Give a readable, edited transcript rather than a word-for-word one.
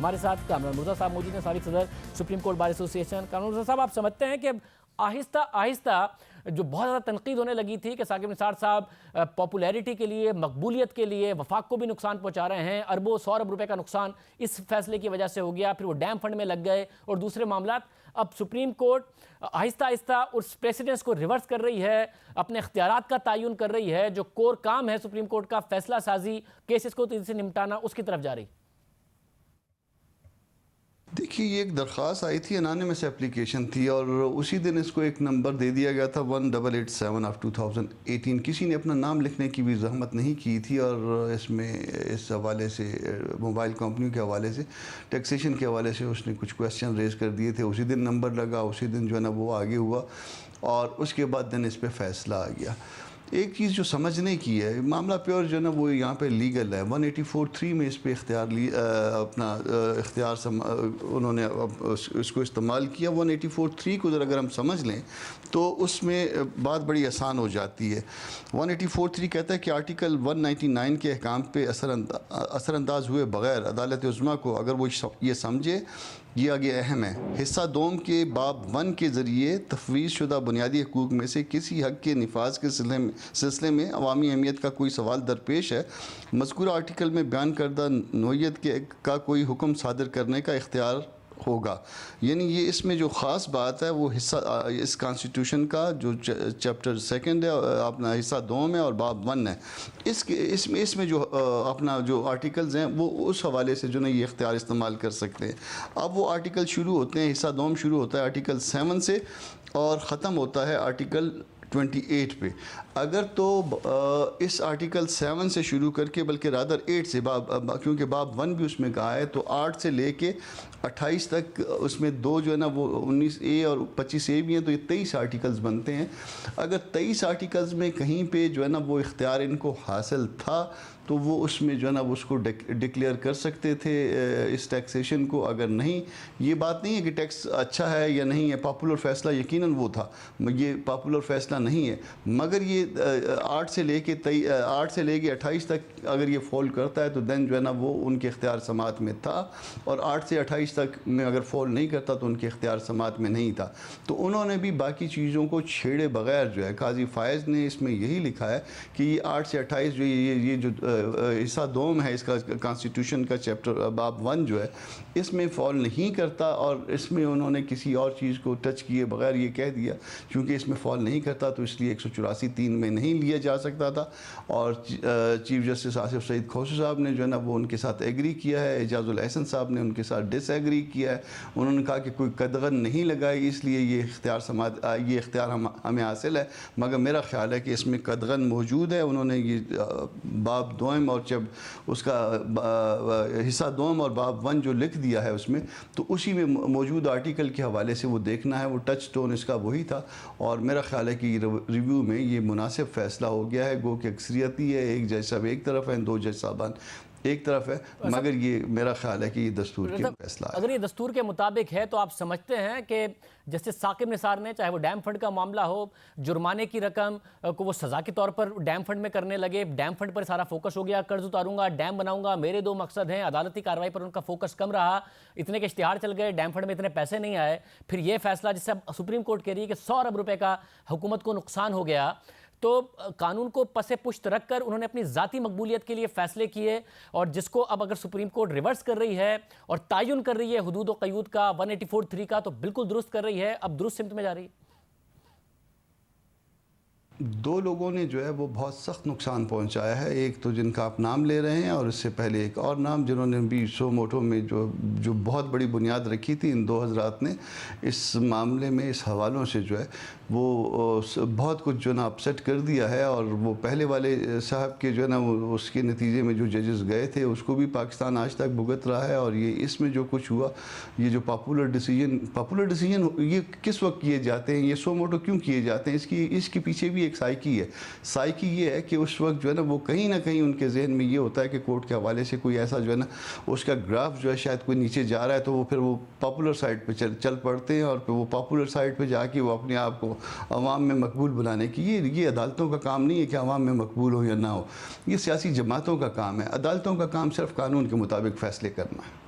ہمارے ساتھ کامران مرزا صاحب موجود ہیں، سابق صدر سپریم کورٹ بار ایسوسی ایشن۔ کامران مرزا صاحب، آپ سمجھتے ہیں کہ آہستہ آہستہ جو بہت زیادہ تنقید ہونے لگی تھی کہ ثاقب نثار صاحب پاپولیرٹی کے لیے، مقبولیت کے لیے وفاق کو بھی نقصان پہنچا رہے ہیں، اربوں 100 ارب روپے کا نقصان اس فیصلے کی وجہ سے ہو گیا، پھر وہ ڈیم فنڈ میں لگ گئے اور دوسرے معاملات، اب سپریم کورٹ آہستہ آہستہ اس پریسیڈنس کو ریورس کر رہی ہے، اپنے اختیارات کا تعین کر رہی ہے، جو کور کام ہے سپریم کورٹ کا فیصلہ سازی، کیسز کو تیزی سے نمٹانا، اس کی طرف جا رہی؟ دیکھیے، یہ ایک درخواست آئی تھی، انانیمس اپلیکیشن تھی، اور اسی دن اس کو ایک نمبر دے دیا گیا تھا 1887 آف 2018۔ کسی نے اپنا نام لکھنے کی بھی زحمت نہیں کی تھی، اور اس میں اس حوالے سے موبائل کمپنیوں کے حوالے سے، ٹیکسیشن کے حوالے سے اس نے کچھ کویسچن ریز کر دیے تھے۔ اسی دن نمبر لگا، اسی دن جو ہے نا وہ آگے ہوا، اور اس کے بعد دن اس پہ فیصلہ آ گیا۔ ایک چیز جو سمجھنے کی ہے، معاملہ پیور جو ہے نا وہ یہاں پہ لیگل ہے۔ 184(3) میں اس پہ اپنا اختیار انہوں نے اس کو استعمال کیا۔ 184(3) کو اگر ہم سمجھ لیں تو اس میں بات بڑی آسان ہو جاتی ہے۔ 184(3) کہتا ہے کہ آرٹیکل 199 کے احکام پہ اثر انداز ہوئے بغیر عدالت عظمیٰ کو اگر وہ یہ سمجھے، یہ آگے اہم ہے، حصہ دوم کے باب 1 کے ذریعے تفویض شدہ بنیادی حقوق میں سے کسی حق کے نفاذ کے سلسلے میں عوامی اہمیت کا کوئی سوال درپیش ہے، مذکورہ آرٹیکل میں بیان کردہ نوعیت کا کوئی حکم صادر کرنے کا اختیار ہوگا۔ یعنی یہ اس میں جو خاص بات ہے وہ حصہ اس کانسٹیٹیوشن کا جو چیپٹر 2 ہے، اپنا حصہ دوم ہے اور باب 1 ہے، اس میں جو اپنا جو آرٹیکلز ہیں وہ اس حوالے سے جو نا یہ اختیار استعمال کر سکتے ہیں۔ اب وہ آرٹیکل شروع ہوتے ہیں، حصہ دوم شروع ہوتا ہے آرٹیکل 7 سے اور ختم ہوتا ہے آرٹیکل 28 پہ۔ اگر تو اس آرٹیکل 7 سے شروع کر کے، بلکہ رادر 8 سے، کیونکہ باب 1 بھی اس میں کہا ہے، تو 8 سے لے کے 28 تک اس میں دو جو ہے نا وہ 19A اور 25A بھی ہیں، تو یہ 23 آرٹیکلز بنتے ہیں۔ اگر 23 آرٹیکلز میں کہیں پہ جو ہے نا وہ اختیار ان کو حاصل تھا تو وہ اس میں جو ہے نا وہ اس کو ڈکلیئر کر سکتے تھے اس ٹیکسیشن کو۔ اگر نہیں، یہ بات نہیں ہے کہ ٹیکس اچھا ہے یا نہیں ہے، پاپولر فیصلہ یقیناً وہ تھا، یہ پاپولر فیصلہ نہیں ہے، مگر یہ 8 سے لے کے 28 تک اگر یہ فال کرتا ہے تو دین جو ہے نا وہ ان کے اختیار سماعت میں تھا، اور 8 سے 28 تک میں اگر فال نہیں کرتا تو ان کے اختیار سماعت میں نہیں تھا۔ تو انہوں نے بھی باقی چیزوں کو چھیڑے بغیر جو ہے، قاضی فائز نے اس میں یہی لکھا ہے کہ یہ 8 سے 28 جو یہ جو حصہ دوم ہے اس کا کانسٹیٹیوشن کا چیپٹر باب 1 جو ہے، اس میں فال نہیں کرتا، اور اس میں انہوں نے کسی اور چیز کو ٹچ کیے بغیر یہ کہہ دیا چونکہ اس میں فال نہیں کرتا تو اس لیے 184(3) میں نہیں لیا جا سکتا تھا۔ اور چیف جسٹس آصف سعید کھوسو صاحب نے جو ہے نا وہ ان کے ساتھ ایگری کیا ہے، اعجاز الاحسن صاحب نے ان کے ساتھ ڈس ایگری کیا ہے، انہوں نے کہا کہ کوئی قدغن نہیں لگائی اس لیے یہ اختیار ہمیں حاصل ہے، مگر میرا خیال ہے کہ اس میں قدغن موجود ہے۔ انہوں نے یہ باب دوم اور جب اس کا حصہ دوم اور باب 1 جو لکھ دیا ہے اس میں، تو اسی میں موجود آرٹیکل کے حوالے سے وہ دیکھنا ہے، وہ ٹچ ٹون اس کا وہی تھا، اور میرا خیال ہے کہ ریویو میں یہ مناسب فیصلہ ہو گیا ہے۔ گو کہ اکثریتی ہے، ایک جج صاحب ایک طرف ہیں، 2 جج صاحبان ایک طرف ہے، مگر یہ میرا خیال ہے کہ یہ دستور کے فیصلہ ہے۔ اگر یہ دستور کے مطابق ہے تو آپ سمجھتے ہیں کہ جیسے ثاقب نثار نے، چاہے وہ ڈیم فنڈ کا معاملہ ہو، جرمانے کی رقم کو وہ سزا کے طور پر ڈیم فنڈ میں کرنے لگے، ڈیم فنڈ پر سارا فوکس ہو گیا، قرض اتاروں گا، ڈیم بناؤں گا، میرے 2 مقصد ہیں، عدالتی کارروائی پر ان کا فوکس کم رہا، اتنے کے اشتہار چل گئے، ڈیم فنڈ میں اتنے پیسے نہیں آئے، پھر یہ فیصلہ جس سے سپریم کورٹ کہہ رہی ہے کہ 100 ارب روپے کا حکومت کو نقصان ہو گیا، تو قانون کو پس پشت رکھ کر انہوں نے اپنی ذاتی مقبولیت کے لیے فیصلے کیے، اور جس کو اب اگر سپریم کورٹ ریورس کر رہی ہے اور تعین کر رہی ہے حدود و قیود کا 184(3) کا، تو بالکل درست کر رہی ہے، اب درست سمت میں جا رہی ہے۔ 2 لوگوں نے جو ہے وہ بہت سخت نقصان پہنچایا ہے، ایک تو جن کا آپ نام لے رہے ہیں، اور اس سے پہلے ایک اور نام جنہوں نے بھی سو موٹو میں جو بہت بڑی بنیاد رکھی تھی، ان 2 حضرات نے اس معاملے میں اس حوالوں سے جو ہے وہ بہت کچھ جو ہے نا اپسیٹ کر دیا ہے، اور وہ پہلے والے صاحب کے جو ہے نا وہ اس کے نتیجے میں جو ججز گئے تھے اس کو بھی پاکستان آج تک بھگت رہا ہے، اور یہ اس میں جو کچھ ہوا، یہ جو پاپولر ڈیسیجن یہ کس وقت کیے جاتے ہیں، یہ سو موٹو کیوں کیے جاتے ہیں، اس کے پیچھے بھی ایک سائیکی ہے۔ سائیکی یہ ہے کہ اس وقت جو ہے نا وہ کہیں نہ کہیں ان کے ذہن میں یہ ہوتا ہے کہ کورٹ کے حوالے سے کوئی ایسا جو ہے نا اس کا گراف جو ہے شاید کوئی نیچے جا رہا ہے، تو وہ پھر وہ پاپولر سائٹ پہ چل پڑتے ہیں، اور پھر وہ پاپولر سائٹ پہ جا کے وہ اپنے آپ کو عوام میں مقبول بنانے کی، یہ عدالتوں کا کام نہیں ہے کہ عوام میں مقبول ہو یا نہ ہو، یہ سیاسی جماعتوں کا کام ہے۔ عدالتوں کا کام صرف قانون کے مطابق فیصلے کرنا ہے۔